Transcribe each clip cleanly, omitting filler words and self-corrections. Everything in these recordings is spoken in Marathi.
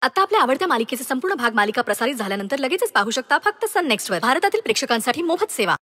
आता आपल्या आवडत्या मालिकेचे संपूर्ण भाग मालिका प्रसारित झाल्यानंतर लगेचच पाहू शकता फक्त सन नेक्स्टवर. भारतातील प्रेक्षकांसाठी मोफत सेवा.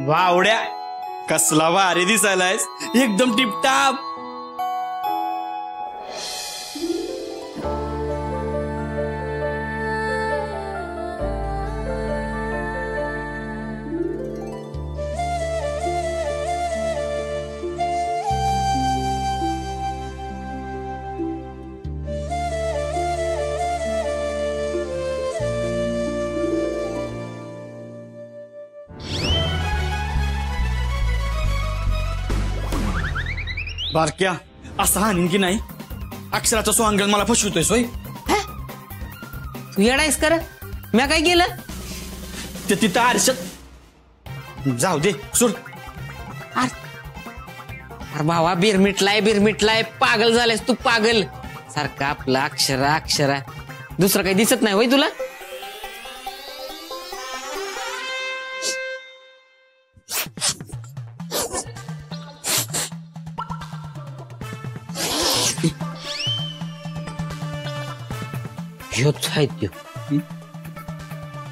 वावड्या कसला भारी दिसायलायस, एकदम टिपटाप. बारक्या असा हानीन की नाही, अक्षराचा स्वांगण मला फसवतोय. सोय तू येडायस कर, मी काय केलं? ते तिथं आरशात जाऊ दे, सोड. अरे भावा, बिरमिटलाय, पागल झालायस तू, पागल सारखा. आपला अक्षरा दुसरं काही दिसत नाही होय तुला?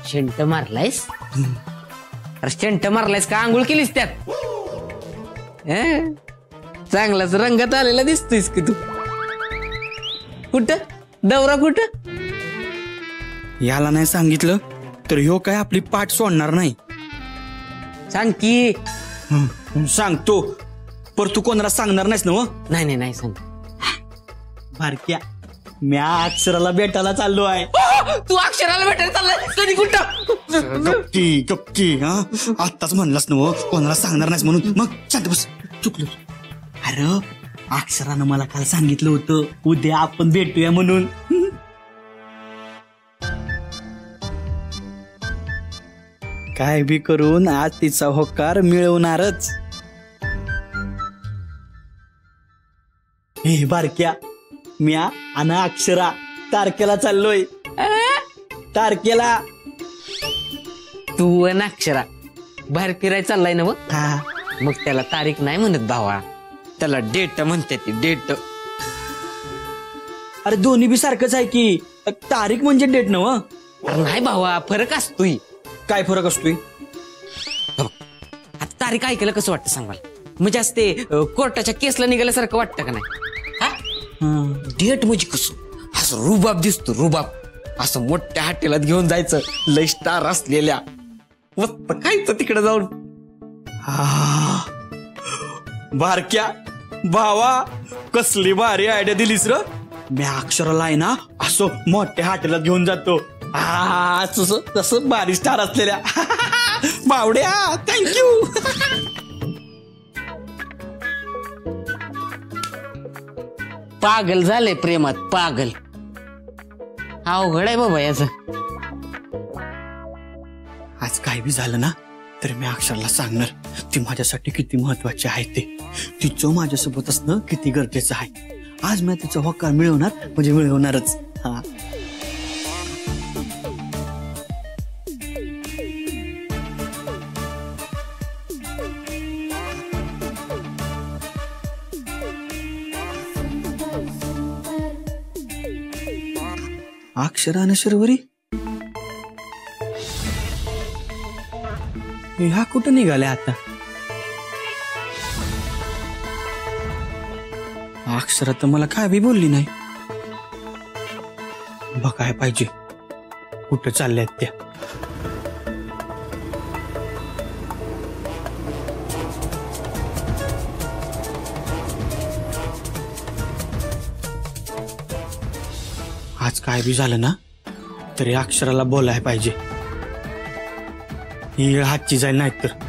शेंट मारलायस? अरे शेंट मारलायस का आंघोळ केलीस त्यात? चांगलाच रंगात आलेला दिसतोयस की तू. कुठं दौरा कुठं? याला नाही सांगितलं तर ह्यो काय आपली पाठ सोडणार नाही. सांग की. सांगतो, पर तू कोणाला सांगणार नाहीस ना? नाही सांग. बारक्या, मी अक्षराला भेटायला चाललो आहे. तू अक्षराला भेटायला चाललाय? कधी कुठं? गप्की आत्ताच म्हणलास ना कोणाला सांगणार नाहीस म्हणून. मग शांत बस, चुकलो. अरे अक्षरानं मला काल सांगितलं होतं उद्या आपण भेटूया म्हणून. काय बी करून आज तिचा होकार मिळवणारच. हे बारक्या, म्या आणि अक्षरा तारकेला चाललोय. तारकेला तू आणि अक्षरा बाहेर फिरायला चाललाय ना? मग त्याला तारीख नाही म्हणत भावा, त्याला डेट म्हणते ती, डेट. अरे दोन्ही बी सारखंच आहे की, तारीख म्हणजे डेट नव. नाही भावा, फरक असतोय. काय फरक असतोय? आता तारीख ऐकायला कसं वाटतं सांग मला? म्हणजे असते कोर्टाच्या केसला निघाल्यासारखं वाटतं का नाही? डेट म्हणजे कसं असं रुबाब दिसतो, रुबाब. असं मोठ्या हॉटेलात घेऊन जायचं, लय स्टार असलेल्या, मस्त खायचं तिकडे जाऊन. बारक्या भावा, कसली भारी आयडिया दिलीस र. मी अक्षराला आहे ना असं मोठ्या हॉटेलात घेऊन जातो. तसं भारी स्टार असलेल्या. बावड्या, थँक्यू. पागल झाले प्रेमात, पागल. अवघड आहे बाबा याच. आज काय बी झालं ना तर मी अक्षरला सांगणार ती माझ्यासाठी किती महत्वाची आहे ते, तिचं माझ्यासोबत असणं किती गरजेचं आहे. आज मी तिचा होकार मिळवणार म्हणजे मिळवणारच. अक्षरा आणि शर्वरी ह्या कुठं निघाल्या आता? अक्षरा तर मला काय बी बोलली नाही. बघाय पाहिजे कुठं चालल्यात त्या. आज काय बी झालं ना तरी अक्षराला बोलाय पाहिजे. ही हातची जाईल नाही तर.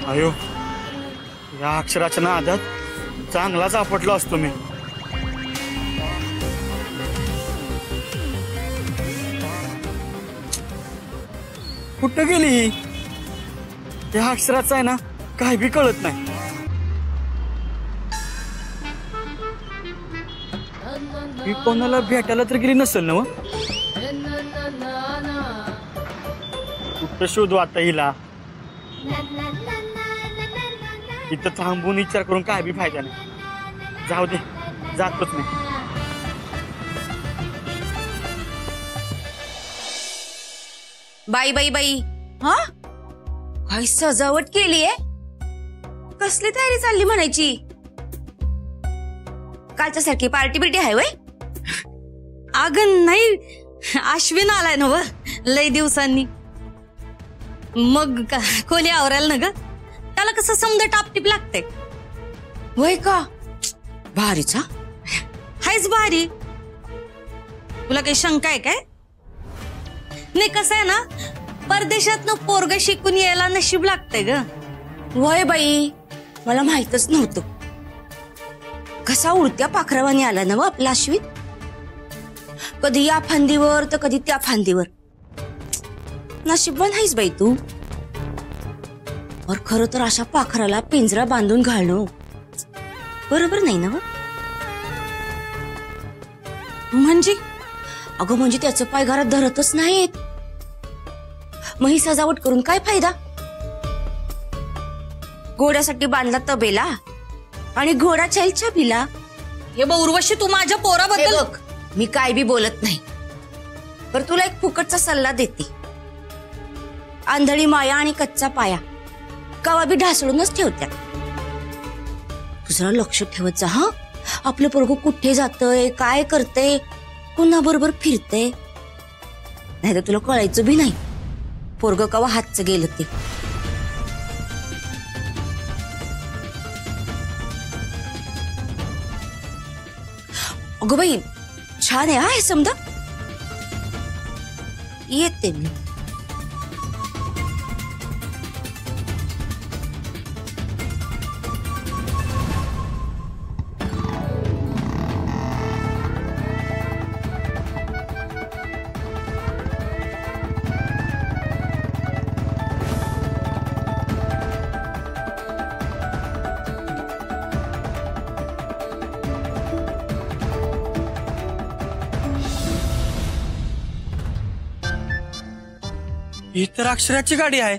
अयो, या अक्षराच्या नादात चांगलाच आपटलो असतो मी. कुठं गेली? या अक्षराचं आहे ना काही बी कळत नाही. ही कोणाला भेटायला तर गेली नसेल ना? कुठं शोधू आता हिला? इथं थांबून विचार करून काय बी फायदा नाही. जाऊ दे, जातच नाही. बाई बाई बाई, हा काय सजावट केलीये? कसली तयारी चालली म्हणायची? कालच्या सारखी पार्टी बिर्टी आहे वय? अगं नाही, अश्विन आलाय ना व लय दिवसांनी. मग खोली आवरायला ना ग, त्याला कसं समजा टापटीप लागते. वय का? भारीचा हायच भारी. तुला काही शंका आहे काय? नाही, कसं आहे ना, परदेशात पोरग शिकून यायला नशीब लागते ग. वय बाई, मला माहितच नव्हतं. कसा उडत्या पाखरावानी आला ना व आपला अश्विन. कधी या फांदीवर तर कधी त्या फांदीवर. नशीबवान आहेस बाई तू. और खरं तर अशा पाखराला पिंजरा बांधून घालणं बरोबर नाही ना व? म्हणजे? अगं म्हणजे त्याचं पाय घरात धरतच नाहीत. मग ही सजावट करून काय फायदा? घोड्यासाठी बांधला तबेला आणि घोडा छैल छबिला. हे बघ उर्वशी, तू माझ्या पोराबद्दल. मी काय बी बोलत नाही, पर तुला एक फुकटचा सल्ला देते. आंधळी माया आणि कच्चा पाया कवा बी ढासळूनच ठेवत्या. तुझं लक्ष ठेवत जा हा. आपलं पोरगं कुठे जातंय, काय करतंय, कुणा बरोबर फिरतंय. नाही तर तुला कळायचं बी नाही पोरगं कवा हातचं गेलं ते. अगं बाई, छान आहे हा हे समजा. येते मी. ही तर अक्षराची गाडी आहे.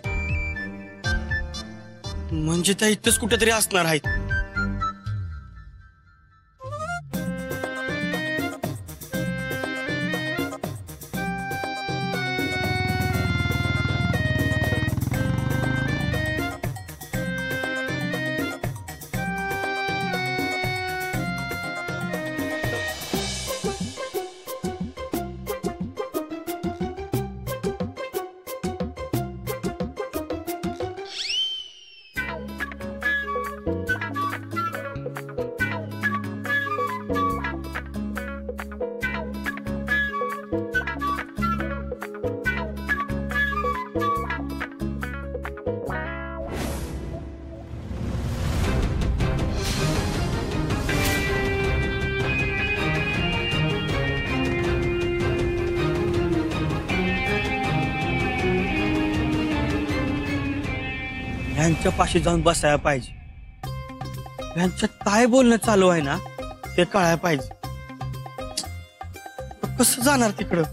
म्हणजे त्या इथंच कुठेतरी असणार आहेत. ह्यांच्या पाशी जाऊन बसायला पाहिजे. ह्यांच्यात काय बोलणं चालू आहे ना ते कळायला पाहिजे. कसं जाणार तिकडं?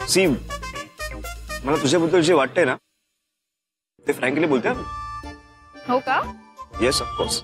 सीम, मला तुझ्याबद्दल जे वाटतंय ना ते फ्रँकली बोलते. हो का? Yes of course.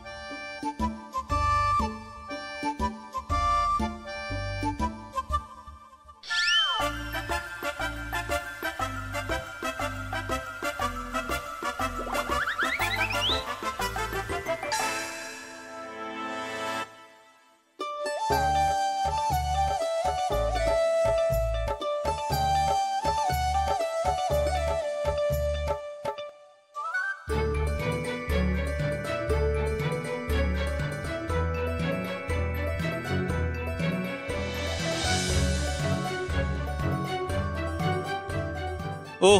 ओ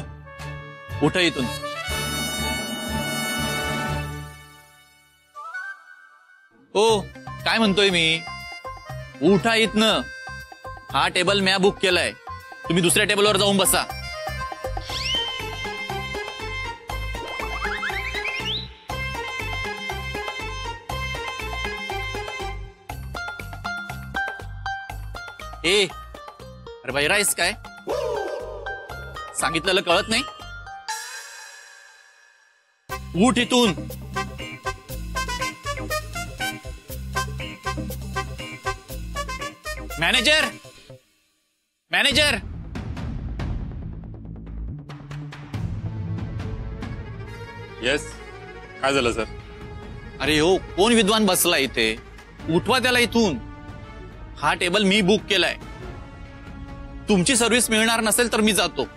उठा इथून. ओ काय म्हणतोय मी? उठा इथनं. हा टेबल म्या बुक केलाय. तुम्ही दुसऱ्या टेबलवर जाऊन बसा. ए अरे बाई राईस काय सांगितलेलं कळत नाही? उठ इथून. मॅनेजर मॅनेजर येस, काय झालं सर? अरे हो कोण विद्वान बसला इथे? उठवा त्याला इथून. हा टेबल मी बुक केलाय. तुमची सर्व्हिस मिळणार नसेल तर मी जातो.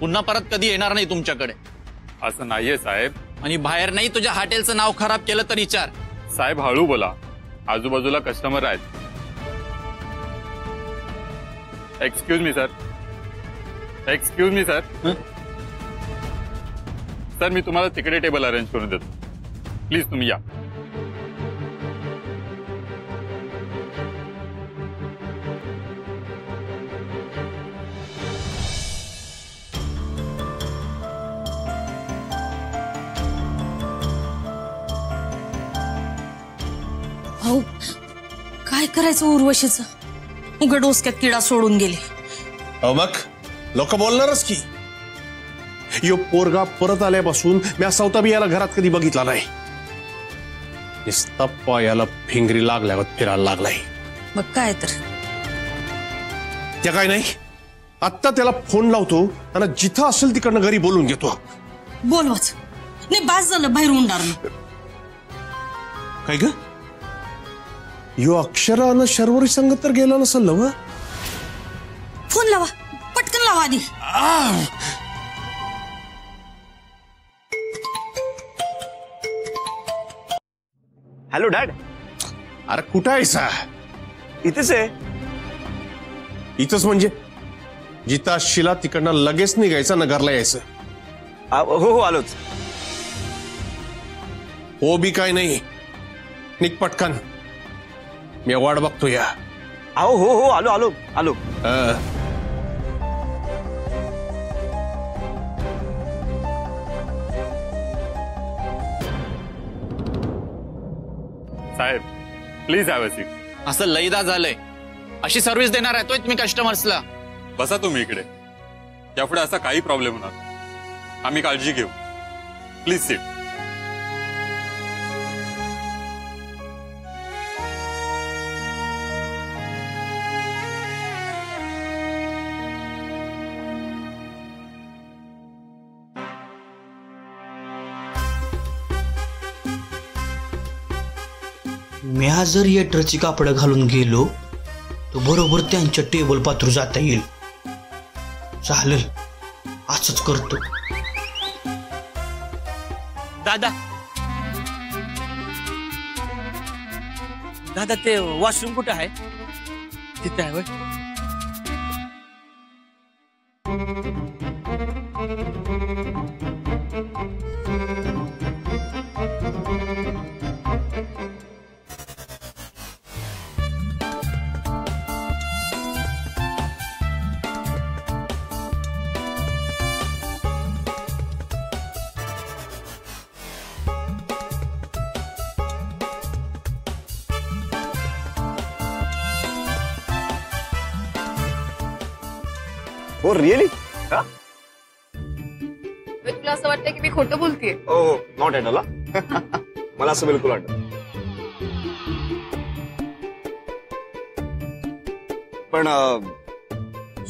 पुन्हा परत कधी येणार नाही तुमच्याकडे. असं नाहीये साहेब. आणि बाहेर नाही तुझ्या हॉटेलचं नाव खराब केलं तर विचार. साहेब हळू बोला, आजूबाजूला कस्टमर आहेत. Excuse me sir. Excuse me sir. Sir मी तुम्हाला तिकडे टेबल अरेंज करून देतो. प्लीज तुम्ही या. भाऊ काय करायचं उर्वशीचं? उघड डोसक्यात किडा सोडून गेले. मग लोक बोलणारच की. यो पोरगा परत आल्यापासून मी सावता बी याला घरात कधी बघितला नाही. नुसता पायाला फिंगरी लागल्यावर फिरायला लागलाय. मग काय तर. त्या काय नाही, आत्ता त्याला फोन लावतो आणि जिथं असेल तिकडनं घरी बोलून घेतो. बोलवाच नाही, बास झालं बाहेर उंडारलं. काय ग? यो अक्षरानं शर्वरी संग तर गेला नसल ना? फोन लावा, पटकन लावा आधी. Hello dad. अरे कुठं आहेसा? इथेच आहे. इथंच म्हणजे जिथं शिला तिकडनं लगेच निघायचं, नगरला यायचं. हो हो आलोच. हो बी काय नाही, निघ पटकन. मी वाट बघतो या. अहो हो हो आलो आलो आलो. साहेब प्लीज हॅव अ सीट. असं लईदा झालंय. अशी सर्व्हिस देणार आहे तो तुम्ही कस्टमर्सला? बसा तुम्ही इकडे. यापुढे असा काही प्रॉब्लेम होणार नाही. आम्ही काळजी घेऊ. Please seat. मी आज जर येटरची कापडं घालून गेलो तर बरोबर त्यांच्या टेबल पात्र जाता येईल. चालेल, असंच करतो. दादा दादा ते वॉशरूम कुठे आहे? तिथे आहे होय? हो रिअली? तुला असं वाटतं की मी खोटं बोलतेय? हो नॉट ॲट ऑल. मला असं बिलकुल वाटत. पण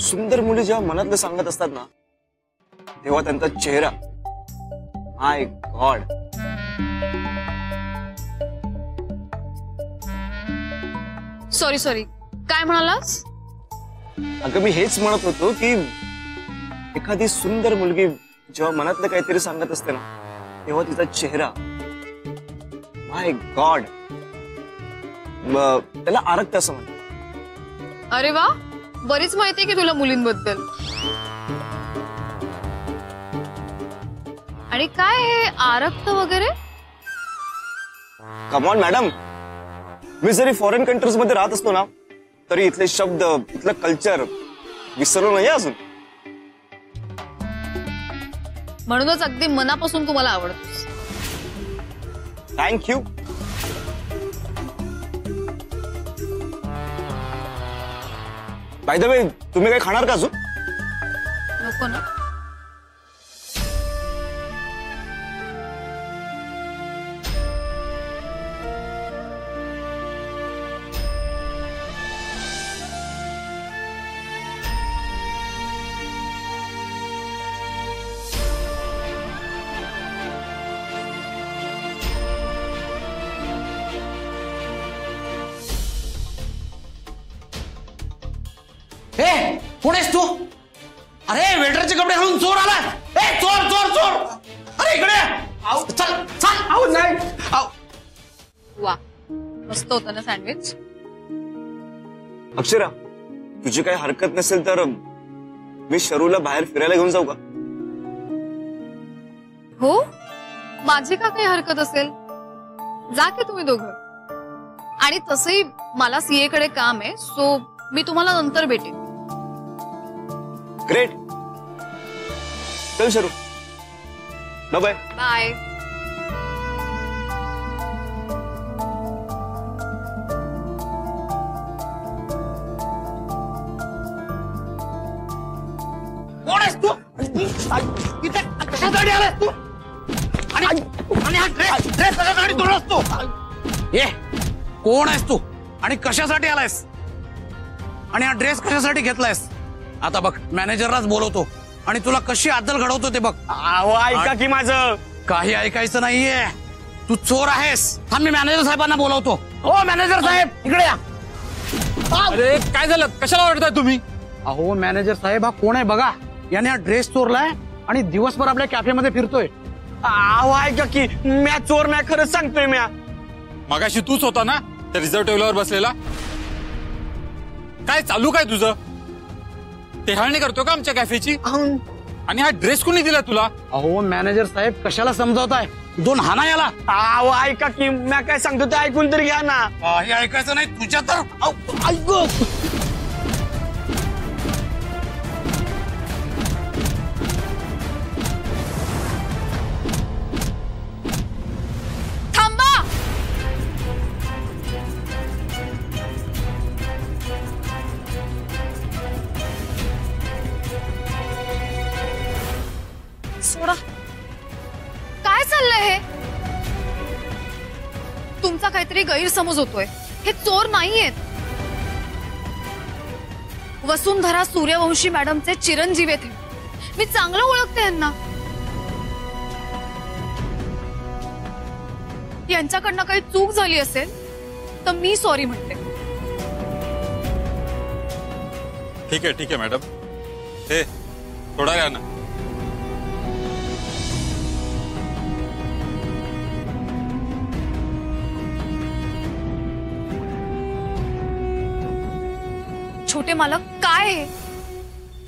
सुंदर मुली जेव्हा मनातलं सांगत असतात ना तेव्हा त्यांचा चेहरा, माय गॉड. सॉरी काय म्हणालास? अगं मी हेच म्हणत होतो की एखादी सुंदर मुलगी जेव्हा मनातलं काहीतरी सांगत असते ना तेव्हा तिचा चेहरा, माय गॉड, त्याला आरक्त असं म्हणतात. अरे वा, बरीच माहिती आहे की तुला मुलींबद्दल. आणि काय हे आरक्त वगैरे? कम ऑन मॅडम, मी जरी फॉरेन कंट्रीज मध्ये राहत असतो ना तरी इथले शब्द, इथलं कल्चर विसरलो नाही अजून. म्हणूनच अगदी मनापासून तुम्हाला आवडतोस. थँक्यू. बाय द वे, तुम्ही काही खाणार का अजून? नको ना. कोण आहेस तू? अरे वेटरचे कपडे घालून चोर आला. चोर चोर चोर. अरे इकडे चल चल. आऊ नाही. वा, मस्त होतं ना सँडविच. अक्षरा, तुझी काही हरकत नसेल तर मी शरूला बाहेर फिरायला घेऊन जाऊ का? हो, माझी का काही हरकत असेल? जा की तुम्ही दोघं. आणि तसंही मला सीए कडे काम आहे, सो मी तुम्हाला नंतर भेटेन. ग्रेट. चल शरू, बाय. बाय. कोण आहेस तू? इथे कशासाठी आलास तू? आणि हा ड्रेस कशासाठी तोडलास तू? कोण आहेस तू आणि कशासाठी आलायस? आणि हा ड्रेस कशासाठी घेतलायस? आता बघ, मॅनेजरलाच बोलवतो आणि तुला कशी अद्दल घडवतो ते बघ. ऐका की माझं. काही ऐकायचं नाहीये. तू चोर आहेस. थांब, मी मॅनेजर साहेबांना बोलवतो. हो मॅनेजर साहेब, इकडे या. अरे काय झालं? कशाला ओरडताय तुम्ही? अहो मॅनेजर साहेब, हा कोण आहे बघा. याने हा ड्रेस चोरलाय आणि दिवसभर आपल्या कॅफेमध्ये फिरतोय. ऐका की, म्या चोर नाही, खरंच सांगतोय म्या. मगाशी तूच होता ना त्या रिझर्व टेबलवर बसलेला? काय चालू काय तुझं? टेहाळणी करतो का आमच्या कॅफेची? आणि हा ड्रेस कोणी दिला तुला? अहो मॅनेजर साहेब, कशाला समजावताय? 2 हाना याला. ऐका की, म्या काय सांगतो ते ऐकून तरी घ्या ना. काही ऐकायचं नाही तुझ्या तर. ऐक, थांबा. सोडा. काय चाललंय हे? तुमचा काहीतरी गैरसमज होतोय. हे चोर नाहीयेत. वसुंधरा सूर्यवंशी मॅडमचे चिरंजीव आहेत. मी चांगलं ओळखते यांना. यांच्याकडनं काही चूक झाली असेल तर मी सॉरी म्हणते. ठीक आहे मॅडम. हे थोडा घ्या ना. छोटे मालक काय हे?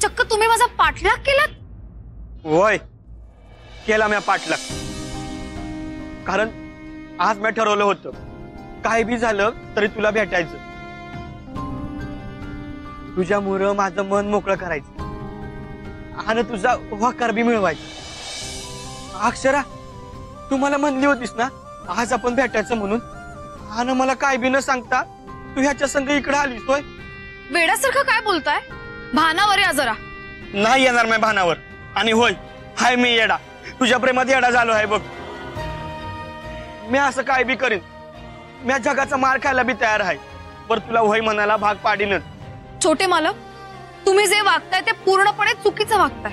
चक्क तुम्ही माझा पाठलाग केलात? होय, केला म्या पाठलाग. कारण आज मी ठरवलं होतं काय बी झालं तरी तुला भेटायचं, तुझ्यामुळं माझं मन मोकळं करायचं आणि तुझा होकार बी मिळवायचा. अक्षरा, तू मला म्हणली होतीस ना आज आपण भेटायचं म्हणून, आणि मला काय बी न सांगता तू ह्याच्या संग इकडे आलीस. होय, वेड्यासारखं काय बोलताय? भानावर या जरा. नाही येणार मी भानावर. आणि होय, हाय मी येडा, तुझ्या प्रेमात येडा झालो आहे बघ. मी असं काय बी करीन, मी जगाचा मार खायला बी तयार आहे, पर तुला होय म्हणायला भाग पाडीनच. छोटे मालक, तुम्ही जे वागताय ते पूर्णपणे चुकीचं वागताय.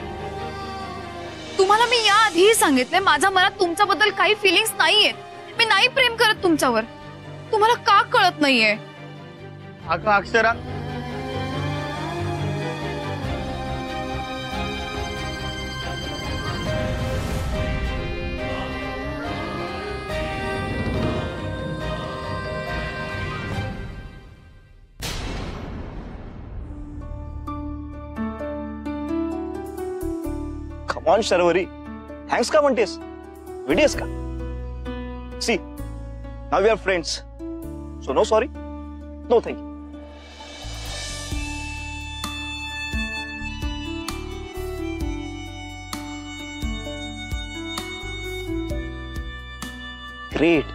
तुम्हाला मी याआधीही सांगितलंय माझ्या मनात तुमच्याबद्दल काही फिलिंग्स नाहीयेत. मी नाही प्रेम करत तुमच्यावर. तुम्हाला का कळत नाहीये? अगं Akshara, Come on, Sharvari, thanks का म्हणतेस? व्हिडिओस का? See, now we are friends, so no sorry, no thank you. Great.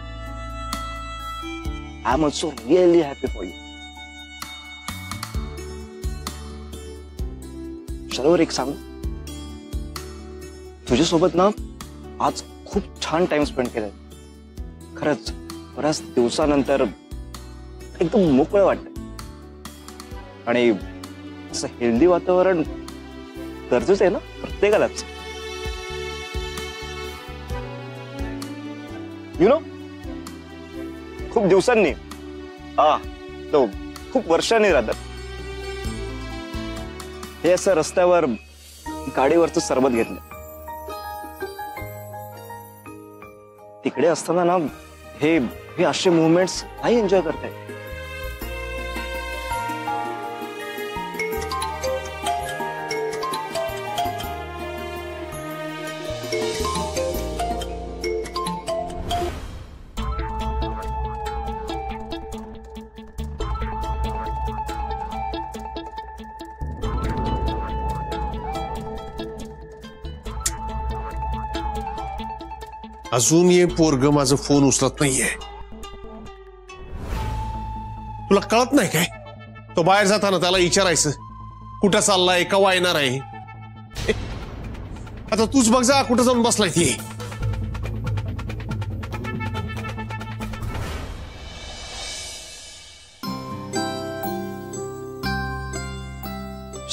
I'm also really happy for you. Sharvari, एक सांग, तुझ्यासोबत ना आज खूप छान टाइम स्पेंड केलाय. खरंच बऱ्याच दिवसानंतर एकदम मोकळं वाटत. आणि असं हेल्दी वातावरण गरजेचं आहे ना प्रत्येकालाच. यु नो, खूप दिवसांनी तो खूप वर्षांनी राहतात हे असं रस्त्यावर गाडीवरचं सरबत घेतलं. तिकडे असताना ना हे असे मुवमेंट्स नाही एन्जॉय करताय. अजून ये पोरग माझं फोन उचलत नाहीये. तुला कळत नाही काय? तो बाहेर जाताना त्याला विचारायचं कुठं चाललाय, केव्हा येणार आहे. आता तूच बघ जा कुठं जाऊन बसलाय ती.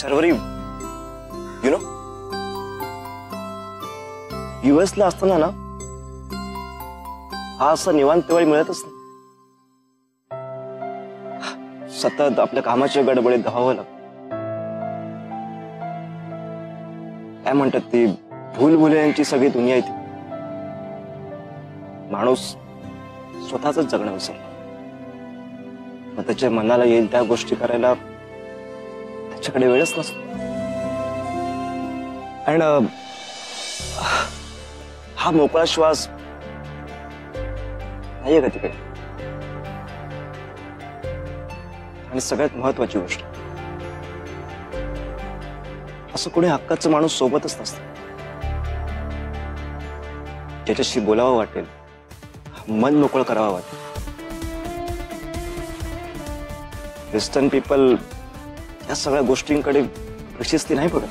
शर्वरी, यु नो, US ला असताना ना हा असा निवांत वेळ मिळतच नाही. सतत आपल्या कामाच्या गडबडीत धावावं लागतं. काय म्हणतात ती भूलभुलैयांची सगळी दुनिया आहे ती. माणूस स्वतःच जगणं विसरला. मग त्याच्या मनाला येईल त्या गोष्टी करायला त्याच्याकडे वेळच नसतो. आणि हा मोकळा श्वास नाहीये का तिकडे. आणि सगळ्यात महत्वाची गोष्ट, असं कोणी हक्काचं माणूस सोबतच नसतं ज्याच्याशी बोलावं वाटेल, मन मोकळं करावं वाटेल. वेस्टर्न पीपल या सगळ्या गोष्टींकडे प्रिशियसली नाही बघत.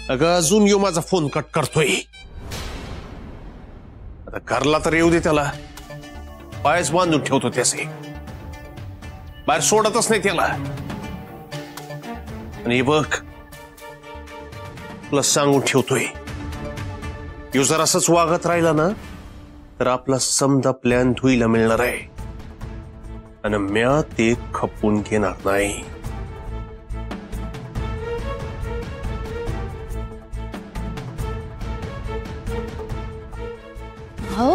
अगं अजून यो माझा फोन कट करतोय. आता घरला तर येऊ दे, त्याला पायच बांधून ठेवतो. त्याचे बाहेर सोडतच नाही त्याला. आणि बघ तुला सांगून ठेवतोय, यो जर असंच वागत राहिला ना तर आपला समजा प्लॅन धुईला मिळणार आहे. आणि म्या ते खपून घेणार नाही. हो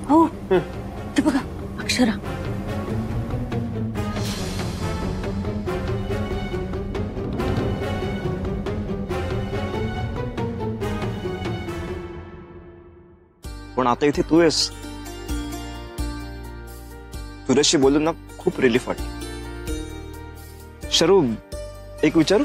हो ते बघा अक्षरा. पण आता इथे तू आहेस. तुझ्याशी बोलून ना खूप रिलीफ वाटत. शरू, एक विचारू?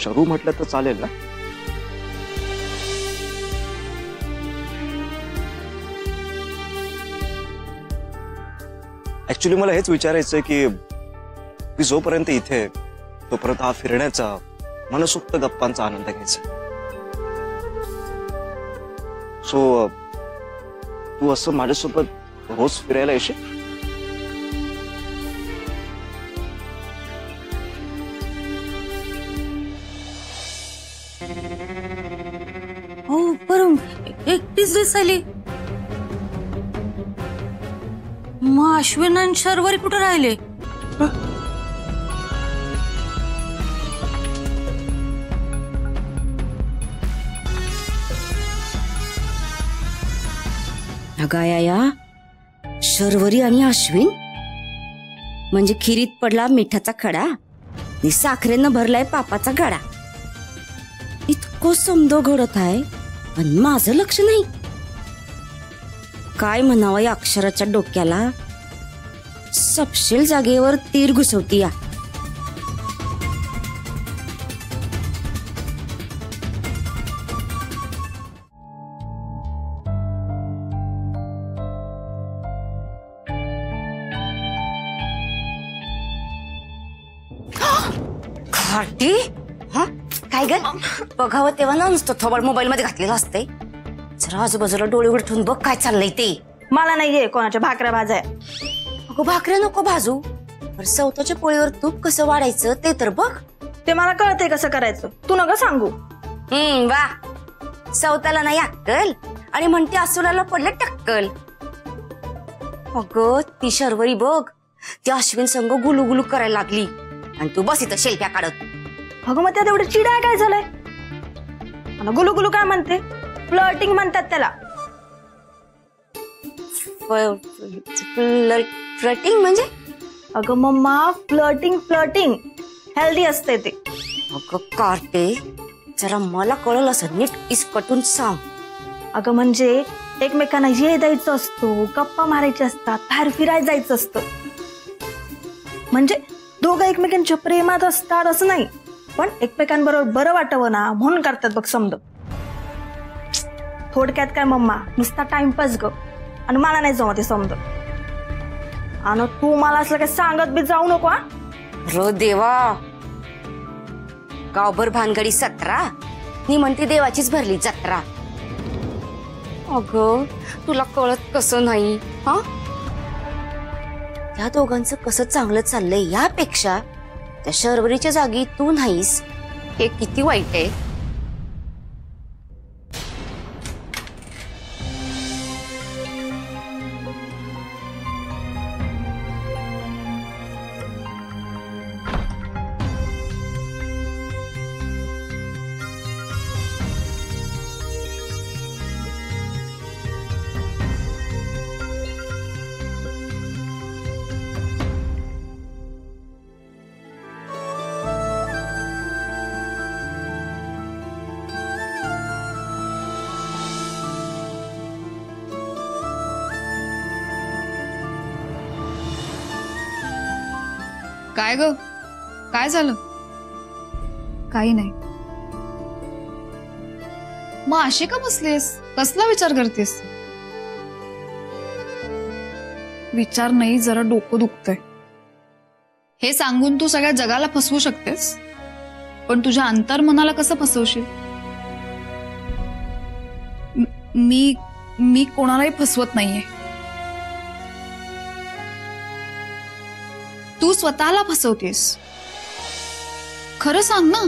शरू म्हटलं तर चालेल ना? ऍक्च्युली मला हेच विचारायचंय की मी जोपर्यंत इथे तोपर्यंत हा फिरण्याचा मनसोक्त गप्पांचा आनंद घ्यायचा. सो तू असं माझ्यासोबत रोज फिरायला येशील? हो बरं एकटीच दिसायली. मग अश्विन आणि शर्वरी कुठे राहिले? अगाया शर्वरी आणि अश्विन म्हणजे खिरीत पडला मिठाचा खडा आणि साखरेनं भरलाय पापाचा गडा. इतकं समदो घडत आहे पण माझं लक्ष नाही. काय म्हणावं या अक्षराच्या डोक्याला. सपशेल जागेवर तीर घुसवती या. खाटी हा काय ग बघावं तेव्हा ना नुसतं थोबड मोबाईल मध्ये घातलेलं असते. जरा आजूबाजूला डोळे उघड ठेवून बघ काय चाललंय ते. मला नाहीये कोणाच्या भाकऱ्या भाजाय. अगो भाकऱ्या नको भाजू. सवताच्या पोळीवर तूप कसं वाढायचं ते तर बघ. ते मला कळतंय कसं करायचं. तू नका सांगू. वा सवताला नाही अक्कल आणि म्हणते असुराला पडलं टक्कल. अगं ती शर्वरी बघ ती अश्विन संग गुलू गुलू करायला लागली आणि तू बस इथं शेल्फ्या काढत. अगं मग त्यात एवढं चिडाय काय झालंय? मला गुलू गुलू काय म्हणते? फ्लर्टिंग म्हणतात त्याला. फ्लर्टिंग म्हणजे? अगं मम्मा फ्लर्टिंग फ्लर्टिंग हेल्दी असते ते. अगं कार्टे जरा मला कळलं असं नीट इसकटून सांग. अगं म्हणजे एकमेकांना ये द्यायचं असतो, गप्पा मारायचे असतात, बाहेर फिरायला जायचं असतं. म्हणजे दोघं एकमेकांच्या प्रेमात असतात असं नाही, पण एकमेकांबरोबर बरं वाटावं ना म्हणून करतात बघ समज. थोडक्यात काय मम्मा नुसता टाइमपास ग आणि मला नाही जमत समज. आणि तू मला असलं काय सांगत बी जाऊ नको. रो देवा गावभर भानगडी 17 मी म्हणते देवाचीच भरली जत्रा. अगं तुला कळत कसं नाही हा. त्या दोघांचं कसं चांगलं चाललंय यापेक्षा त्या शर्वरीच्या जागी तू नाहीस हे किती वाईट आहे. काय ग काय झालं? काही नाही. मग अशी का बसलीस? कसला विचार करतेस? विचार नाही, जरा डोकं दुखतंय. हे सांगून तू सगळ्या जगाला फसवू शकतेस, पण तुझ्या अंतर्मनाला कसं फसवशील? मी कोणालाही फसवत नाहीये. तू स्वतःला फसवतेस. खरं सांग ना,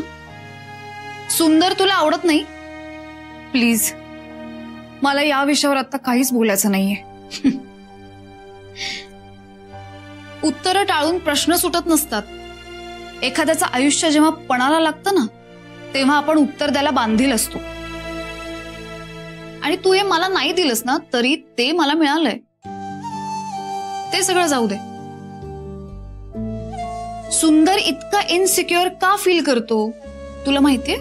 सुंदर तुला आवडत नाही? प्लीज, मला या विषयावर आता काहीच बोलायचं नाहीये. उत्तरं टाळून प्रश्न सुटत नसतात. एखाद्याचं आयुष्य जेव्हा पणाला लागतं ना, तेव्हा आपण उत्तर द्यायला बांधील असतो. आणि तू हे मला नाही दिलंस ना, तरी ते मला मिळालंय. ते सगळं जाऊ दे. सुंदर इतका इनसिक्युअर का फील करतो तुला माहितीये?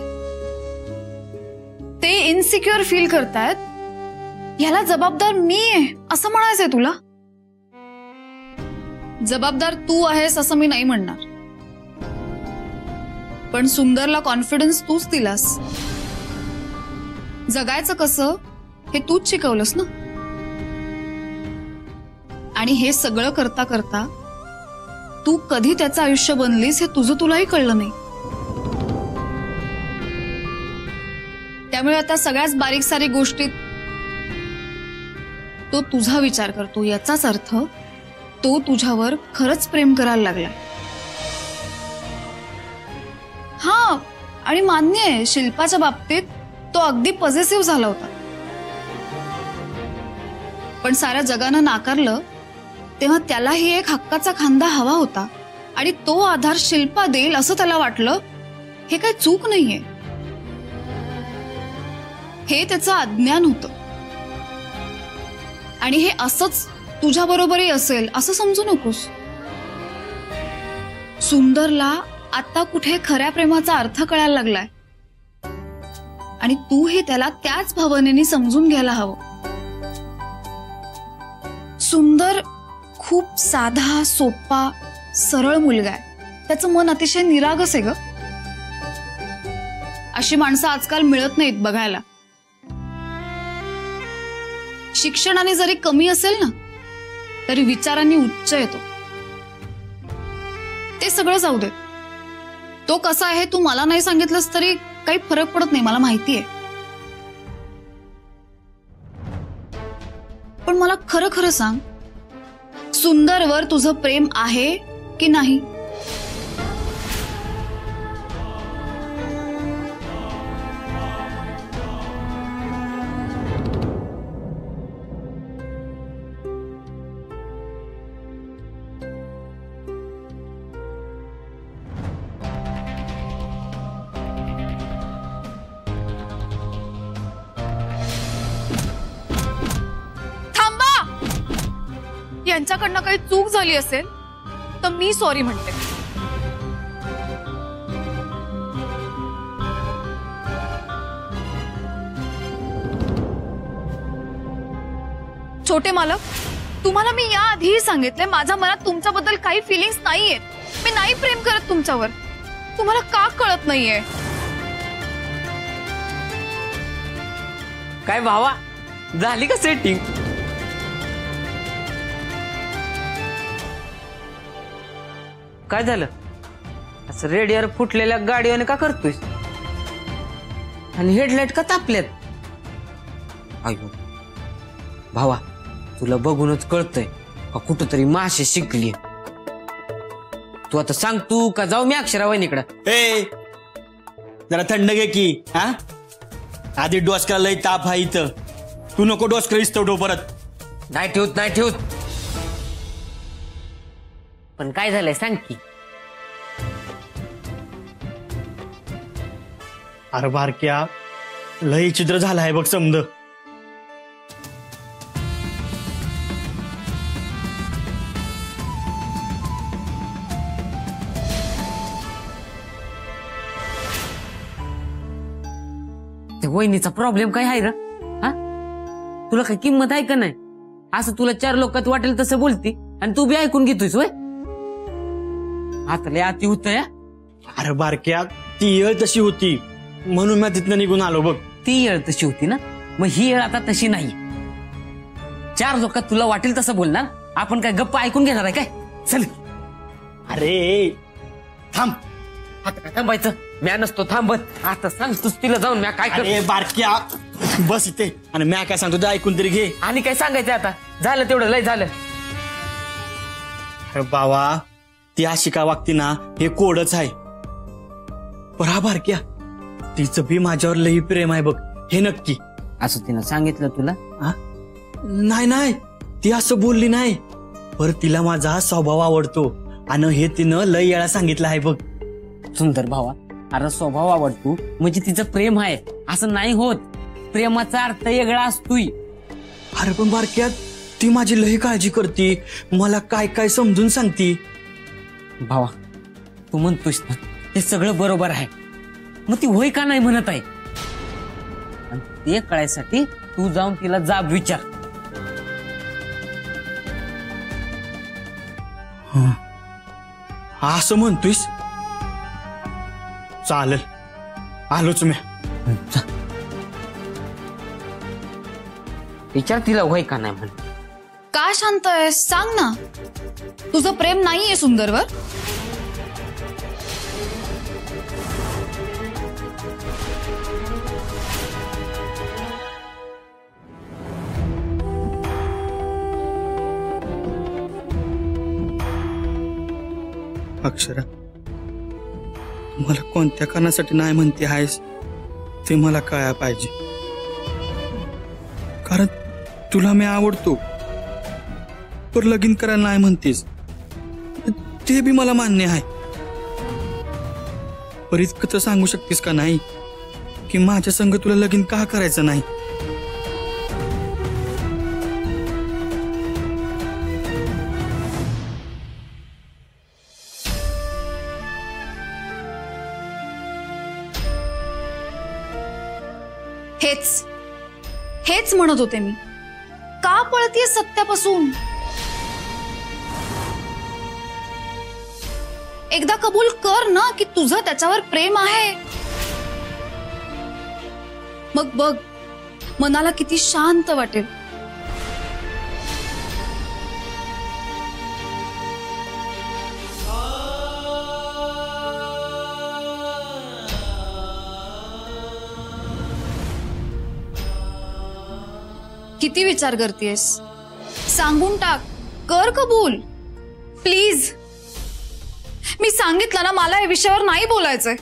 ते इनसिक्युअर फील करतायत याला जबाबदार मी आहे असं म्हणायचंय तुला? जबाबदार तू आहेस असं मी नाही म्हणणार, पण सुंदरला कॉन्फिडन्स तूच दिलास. जगायचं कसं हे तूच शिकवलंस ना. आणि हे सगळं करता करता तू कधी त्याचं आयुष्य बनलीस हे तुलाही कळलं नाही. त्यामुळे आता सगळ्याच बारीक सारीक गोष्टीत तो तुझा विचार करतो, याचाच अर्थ तो तुझ्यावर खरंच प्रेम करायला लागलाय. हा, आणि मान्य आहे, शिल्पाच्या बाबतीत तो अगदी पॉझिटिव्ह झाला होता. पण साऱ्या जगानं नाकारलं तेव्हा त्यालाही एक हक्काचा खांदा हवा होता, आणि तो आधार शिल्पा देईल असं त्याला वाटलं. हे काही चूक नाहीये, हे त्याचं अज्ञान होतं. आणि हे असंच तुझ्या बरोबरही असेल असं समजू नकोस. सुंदरला आता कुठे खऱ्या प्रेमाचा अर्थ कळायला लागलाय, आणि तू हे त्याला त्याच भावनेने समजून घ्यायला हवं. सुंदर खूप साधा, सोपा, सरळ मुलगा आहे. त्याचं मन अतिशय निरागस आहे ग. अशी माणसं आजकाल मिळत नाहीत बघायला. शिक्षणाने जरी कमी असेल ना, तरी विचारांनी उच्च येतो. ते सगळं जाऊ दे. तो कसा आहे तू मला नाही सांगितलंस तरी काही फरक पडत नाही, मला माहितीये. पण मला खरं खरं सांग, सुंदरवर तुझं प्रेम आहे की नाही? यांच्याकडनं काही चूक झाली असेल तर मी सॉरी म्हणते. छोटे मालक, तुम्हाला मी याआधीही सांगितले माझ्या मनात तुमच्याबद्दल काही फिलिंग्स नाहीयेत. मी नाही प्रेम करत तुमच्यावर. तुम्हाला का कळत नाहीये? काय भावा, झाली का सेटिंग? काय झालं? असं रेडिओवर फुटलेल्या गाडीवाने का करतोयस? आणि हेडलाईट का तापल्यात? अयो भावा, तुला बघूनच कळतंय का कुठंतरी माशी शिकली. तू आता सांग, तू का जाऊ मी अक्षरा वहिनीकडं? ए, जरा थंड घे की. हा, आधी डोसक्याला लई ताप आहे इथं. तू नको डोसक्याला इस्तवतो परत. नाही ठेवत, नाही ठेवत. पण काय झालंय सांग की. अरे बारक्या, लई चित्र झालं आहे बघ समज. वहिनीचा प्रॉब्लेम काय आहे र? हा, तुला काय किंमत आहे का नाही? असं तुला चार लोकात वाटेल तसं बोलती आणि तू बी ऐकून घेतोयस वय. आता लय अति होतंय. अरे बारक्या, ती येळ तशी होती म्हणून मी तिथनं निघून आलो बघ. ती येळ तशी होती ना, मग ही येळ आता तशी नाही. 4 लोकात तुला वाटेल तसं बोलणार, आपण काय गप्पा ऐकून घेणार आहे काय? चल. अरे थांब. आता काय थांबायचं? म्या नसतो थांबत. आता सांगतोस तिला जाऊन म्या काय कर. अरे बारक्या बस इथे आणि म्या काय सांगतो ते ऐकून तरी घे. आणि काय सांगायचं आता? झालं तेवढं लय झालं. अरे बाबा ती अशी का वागती ना हे कोडच आहे. पण हा बारक्या तिचं बी माझ्यावर लई प्रेम आहे बघ, हे नक्की. असं तिनं सांगितलं तुला? नाही नाही ती असं बोलली नाही, पर तिला माझा स्वभाव आवडतो आणि हे तिनं लई वेळा सांगितलं आहे बघ. सुंदर भावा, अरे स्वभाव आवडतो म्हणजे तिचं प्रेम आहे असं नाही होत. प्रेमाचा अर्थ वेगळा असतोय. अरे पण बारक्या ती माझी लई काळजी करते, मला काय काय समजून सांगते. भावा तू म्हणतोस ना हे सगळं बरोबर आहे, मग ती होय का नाही म्हणत आहे? आणि ते कळायसाठी तू जाऊन तिला जाब विचार. असं म्हणतोयस? चालेल, आलोच मी. विचार तिला होय का नाही म्हण. का शांत आहेस? सांग ना, तुझं प्रेम नाहीये सुंदरवर? अक्षरा, मला कोणत्या कारणासाठी नाही म्हणते आहेस ते मला कळायला पाहिजे. कारण तुला मी आवडतो, पर लगीन करायला नाही म्हणतेस ते बी मला मान्य आहे. पर इतकं तर सांगू शकतेस का नाही की माझ्या संग तुला लगीन का करायचं नाही? हेच म्हणत होते मी. का पळतीये सत्यापासून? एकदा कबूल कर ना की तुझं त्याच्यावर प्रेम आहे. मग बघ मनाला किती शांत वाटेल. किती विचार करतेस? सांगून टाक, कर कबूल प्लीज. मी सांगितलं ना मला या विषयावर नाही बोलायचंय.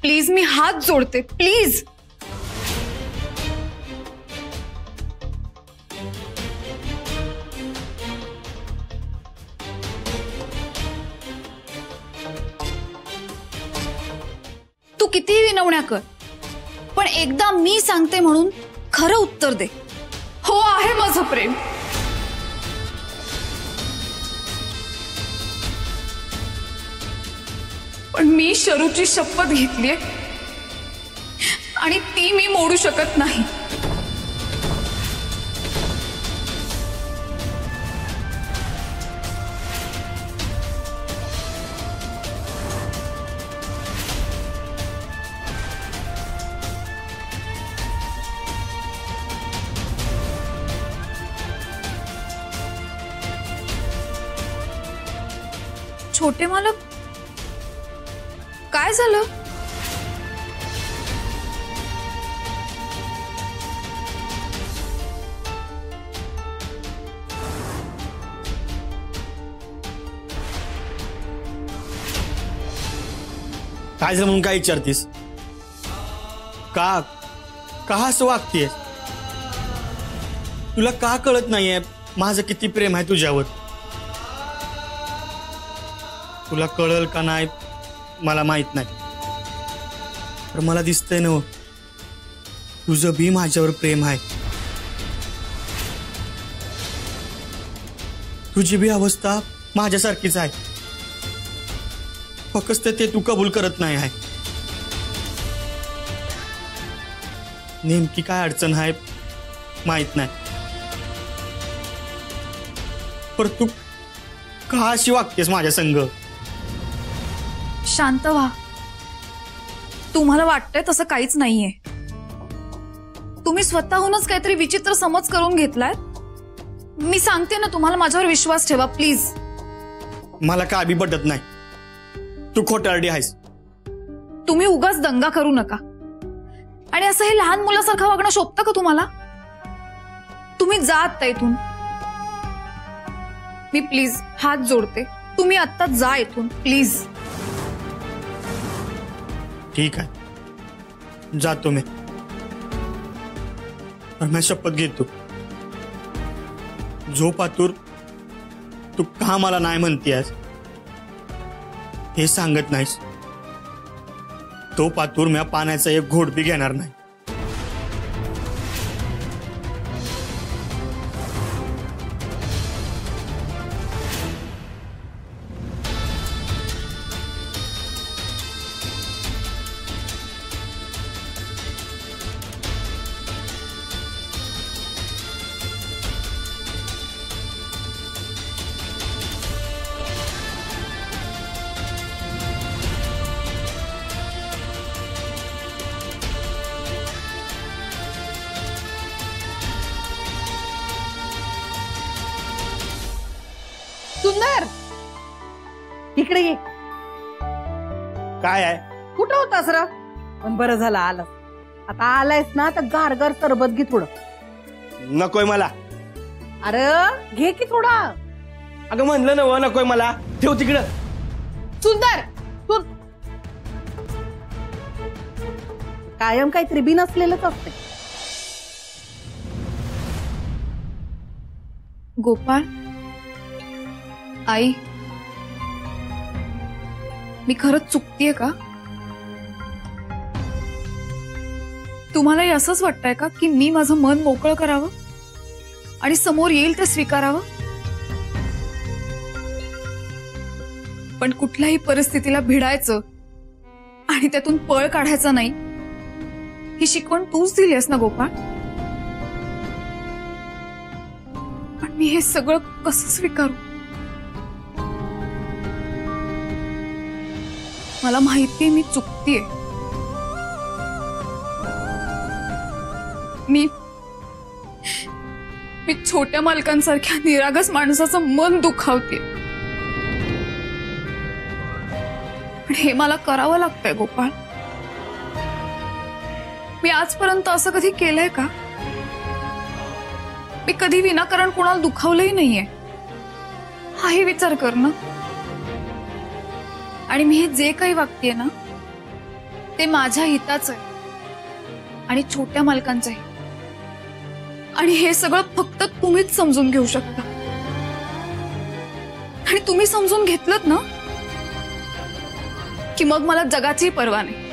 प्लीज मी हात जोडते, प्लीज. तू कितीही विनवण्या कर, पण एकदा मी सांगते म्हणून खरं उत्तर दे. हो आहे माझं प्रेम. पण मी शरूची शपथ घेतलीये आणि ती मी मोडू शकत नाही. छोटे मालक, काय झालं? काय झालं म्हणून काय विचारतीस? का का असं वागतेस? तुला का कळत नाहीये माझं किती प्रेम आहे तुझ्यावर? तुला कळल का नाही मला माहित नाही, पण मला दिसतंय ना तुझं बी माझ्यावर प्रेम आहे. तुझी बी अवस्था माझ्यासारखीच आहे, फक्त ते तू कबूल करत नाही आहे. नेमकी काय अडचण आहे माहित नाही, पर तू का अशी वागतेस माझ्या संग? शांत व्हा. तुम्हाला वाटतंय तसं काहीच नाहीये. तुम्ही स्वतःहूनच काहीतरी विचित्र समज करून घेतलाय. मी सांगते ना तुम्हाला, माझ्यावर विश्वास ठेवा प्लीज. मला काय बी पटत नाही. तू खोटारडी आहेस. तुम्ही उगाच दंगा करू नका. आणि असं हे लहान मुलासारखं वागणं शोभतं का तुम्हाला? तुम्ही जात इथून. मी प्लीज हात जोडते, तुम्ही आत्ता जा इथून प्लीज. ठीक आहे, जातो मी. पण मैं शपथ घेतो, जो पातूर तू का मला नाही म्हणतीयस हे सांगत नाहीस, तो पातूर म्या पाण्याचा एक घोट बी घेणार नाही. सुंदर, इकडे ये. काय आहे? कुठं होतास र? पण बरं झालं आलं. आता आलायस ना तर गारगार सरबत घे थोडं. नकोय मला. अरे घे की थोडा. अगं म्हणलं ना नकोय मला. ठेव तिकडं. सुंदर, तू कायम काहीतरी बी नसलेलंच असते. गोपाळ, आई, मी खरंच चुकतीये का? तुम्हालाही असंच वाटतंय का की मी माझं मन मोकळं करावं आणि समोर येईल ते स्वीकारावं? पण कुठल्याही परिस्थितीला भिडायचं आणि त्यातून पळ काढायचं नाही, ही शिकवण तूच दिलीस ना गोपाळ. पण मी हे सगळं कसं स्वीकारू? मला माहितीये मी चुकतीये. मी छोट्या मालकांसारख्या निरागस माणसाचं मन दुखावते. पण हे मला करावं लागतंय गोपाळ. मी आजपर्यंत असं कधी केलंय का? मी कधी विनाकारण कोणाला दुखावलंही नाहीये. हाही विचार कर ना. आणि मी हे जे काही वागतेय ना ते माझ्या हिताचं आहे आणि छोट्या मालकांचं आहे. आणि हे सगळं फक्त तुम्हीच समजून घेऊ शकता. आणि तुम्ही समजून घेतलत ना की मग मला जगाचीही पर्वा नाही.